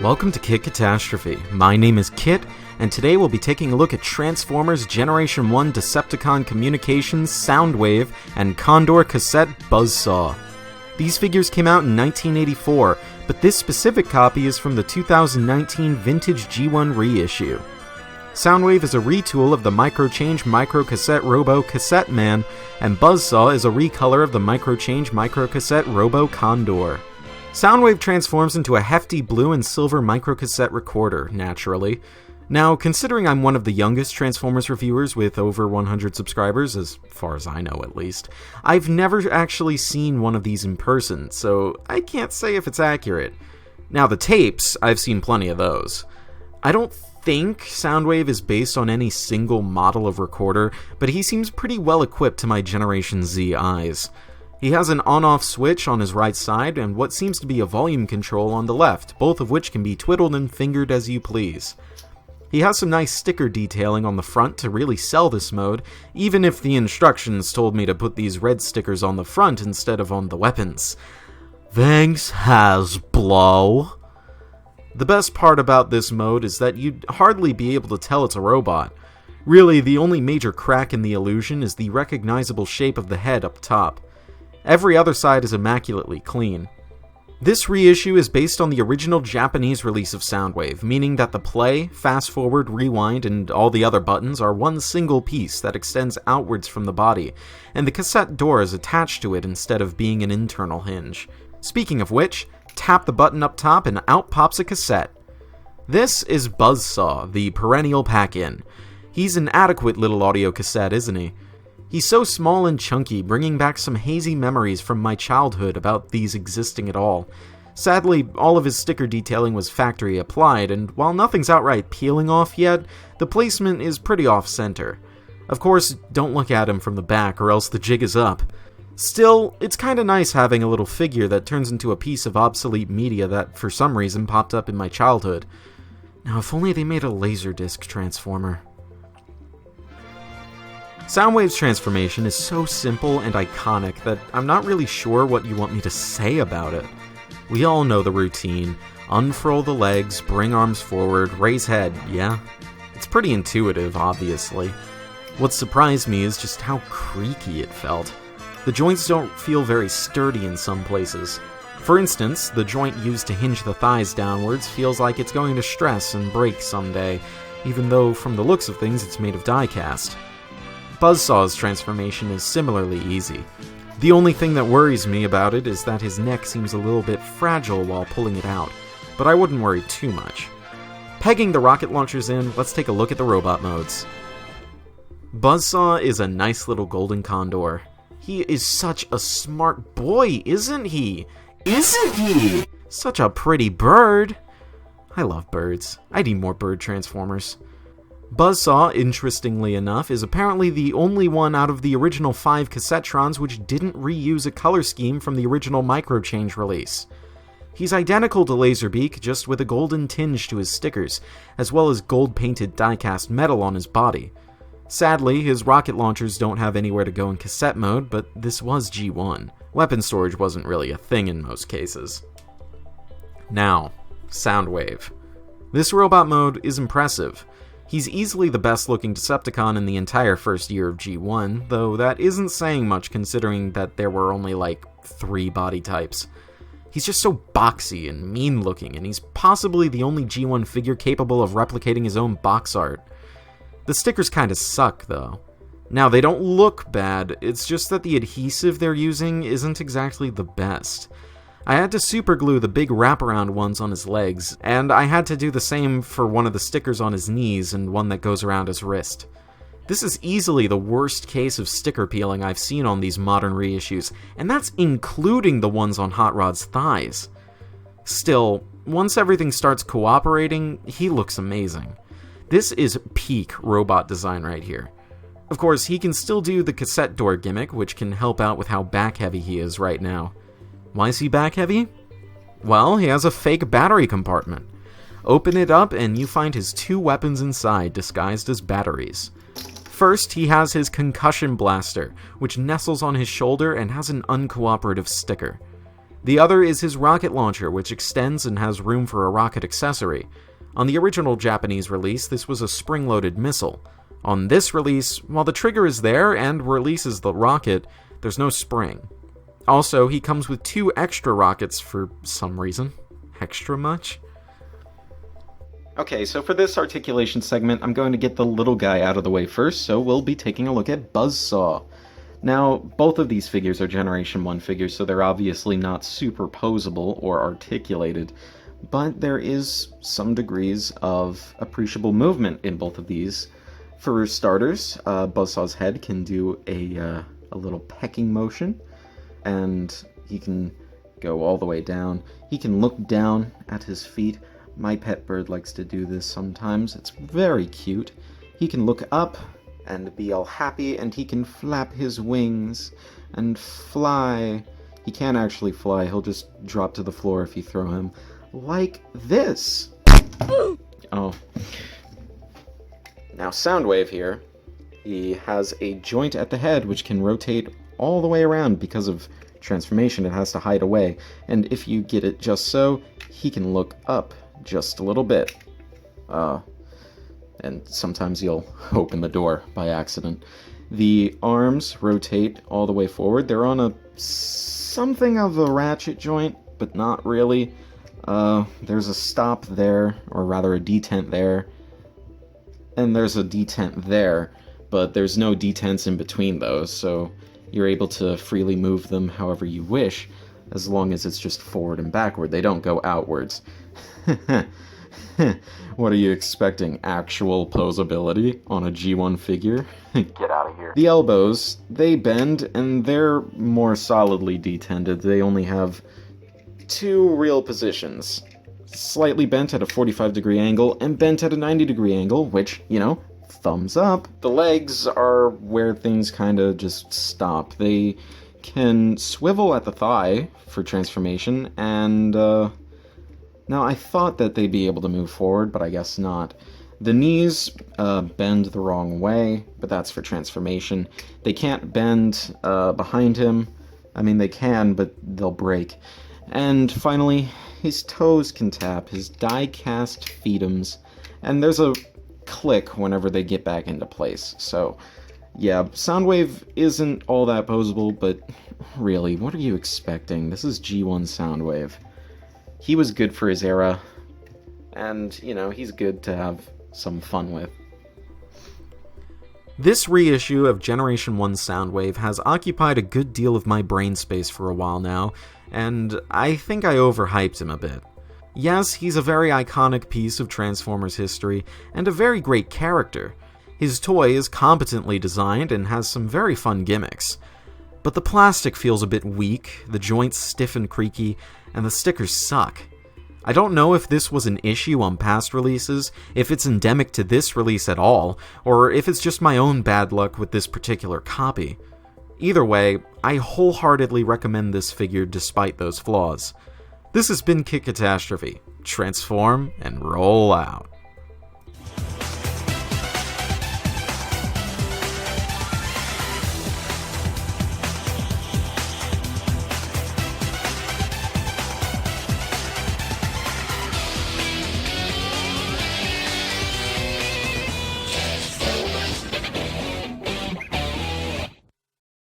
Welcome to Kit Katastrophe. My name is Kit, and today we'll be taking a look at Transformers Generation 1 Decepticon Communications, Soundwave, and Condor cassette BUZZSAW. These figures came out in 1984, but this specific copy is from the 2019 vintage G1 reissue. Soundwave is a retool of the Microchange Micro Cassette Robo Cassette Man, and BUZZSAW is a recolor of the Microchange Micro Cassette Robo Condor. Soundwave transforms into a hefty blue and silver microcassette recorder, naturally. Now, considering I'm one of the youngest Transformers reviewers with over 100 subscribers, as far as I know at least, I've never actually seen one of these in person, so I can't say if it's accurate. Now, the tapes, I've seen plenty of those. I don't think Soundwave is based on any single model of recorder, but he seems pretty well equipped to my Generation Z eyes. He has an on-off switch on his right side and what seems to be a volume control on the left, both of which can be twiddled and fingered as you please. He has some nice sticker detailing on the front to really sell this mode, even if the instructions told me to put these red stickers on the front instead of on the weapons. Thanks, Hasbro. The best part about this mode is that you'd hardly be able to tell it's a robot. Really, the only major crack in the illusion is the recognizable shape of the head up top. Every other side is immaculately clean. This reissue is based on the original Japanese release of Soundwave, meaning that the play, fast forward, rewind, and all the other buttons are one single piece that extends outwards from the body, and the cassette door is attached to it instead of being an internal hinge. Speaking of which, tap the button up top and out pops a cassette. This is BUZZSAW, the perennial pack-in. He's an adequate little audio cassette, isn't he? He's so small and chunky, bringing back some hazy memories from my childhood about these existing at all. Sadly, all of his sticker detailing was factory applied, and while nothing's outright peeling off yet, the placement is pretty off-center. Of course, don't look at him from the back or else the jig is up. Still, it's kinda nice having a little figure that turns into a piece of obsolete media that for some reason popped up in my childhood. Now if only they made a Laserdisc Transformer. Soundwave's transformation is so simple and iconic that I'm not really sure what you want me to say about it. We all know the routine. Unfurl the legs, bring arms forward, raise head, yeah? It's pretty intuitive, obviously. What surprised me is just how creaky it felt. The joints don't feel very sturdy in some places. For instance, the joint used to hinge the thighs downwards feels like it's going to stress and break someday, even though from the looks of things it's made of die-cast. BUZZSAW's transformation is similarly easy. The only thing that worries me about it is that his neck seems a little bit fragile while pulling it out, but I wouldn't worry too much. Pegging the rocket launchers in, let's take a look at the robot modes. BUZZSAW is a nice little golden condor. He is such a smart boy, isn't he? Isn't he? Such a pretty bird. I love birds. I need more bird transformers. BUZZSAW, interestingly enough, is apparently the only one out of the original 5 Cassettrons which didn't reuse a color scheme from the original Microchange release. He's identical to Laserbeak, just with a golden tinge to his stickers, as well as gold-painted die-cast metal on his body. Sadly, his rocket launchers don't have anywhere to go in cassette mode, but this was G1. Weapon storage wasn't really a thing in most cases. Now, Soundwave. This robot mode is impressive. He's easily the best-looking Decepticon in the entire first year of G1, though that isn't saying much considering that there were only like 3 body types. He's just so boxy and mean-looking, and he's possibly the only G1 figure capable of replicating his own box art. The stickers kinda suck, though. Now, they don't look bad, it's just that the adhesive they're using isn't exactly the best. I had to superglue the big wraparound ones on his legs, and I had to do the same for one of the stickers on his knees and one that goes around his wrist. This is easily the worst case of sticker peeling I've seen on these modern reissues, and that's including the ones on Hot Rod's thighs. Still, once everything starts cooperating, he looks amazing. This is peak robot design right here. Of course, he can still do the cassette door gimmick, which can help out with how back-heavy he is right now. Why is he back-heavy? Well, he has a fake battery compartment. Open it up and you find his 2 weapons inside, disguised as batteries. First, he has his concussion blaster, which nestles on his shoulder and has an uncooperative sticker. The other is his rocket launcher, which extends and has room for a rocket accessory. On the original Japanese release, this was a spring-loaded missile. On this release, while the trigger is there and releases the rocket, there's no spring. Also, he comes with 2 extra rockets for some reason. Extra much? Okay, so for this articulation segment, I'm going to get the little guy out of the way first, so we'll be taking a look at BUZZSAW. Now, both of these figures are Generation 1 figures, so they're obviously not superposable or articulated, but there is some degrees of appreciable movement in both of these. For starters, BUZZSAW's head can do a little pecking motion, and he can go all the way down. He can look down at his feet. My pet bird likes to do this sometimes. It's very cute. He can look up and be all happy, and he can flap his wings and fly. He can't actually fly. He'll just drop to the floor if you throw him. Like this. Oh. Now, Soundwave here, he has a joint at the head which can rotate all the way around. Because of transformation, it has to hide away. And if you get it just so, he can look up just a little bit. And sometimes you'll open the door by accident. The arms rotate all the way forward. They're on something of a ratchet joint, but not really. There's a stop there, or rather a detent there. And there's a detent there, but there's no detents in between those, so you're able to freely move them however you wish, as long as it's just forward and backward. They don't go outwards. What are you expecting? Actual posability on a G1 figure? Get out of here. The elbows, they bend, and they're more solidly detented. They only have 2 real positions. Slightly bent at a 45-degree angle, and bent at a 90-degree angle, which, you know, thumbs up. The legs are where things kind of just stop. They can swivel at the thigh for transformation, and, now, I thought that they'd be able to move forward, but I guess not. The knees bend the wrong way, but that's for transformation. They can't bend behind him. I mean, they can, but they'll break. And finally, his toes can tap, his die-cast fetums, and there's a click whenever they get back into place. So, yeah, Soundwave isn't all that posable, but really, what are you expecting? This is G1 Soundwave. He was good for his era, and, you know, he's good to have some fun with. This reissue of Generation 1 Soundwave has occupied a good deal of my brain space for a while now, and I think I overhyped him a bit. Yes, he's a very iconic piece of Transformers history, and a very great character. His toy is competently designed and has some very fun gimmicks. But the plastic feels a bit weak, the joints stiff and creaky, and the stickers suck. I don't know if this was an issue on past releases, if it's endemic to this release at all, or if it's just my own bad luck with this particular copy. Either way, I wholeheartedly recommend this figure despite those flaws. This has been Katastrophe. Transform and roll out.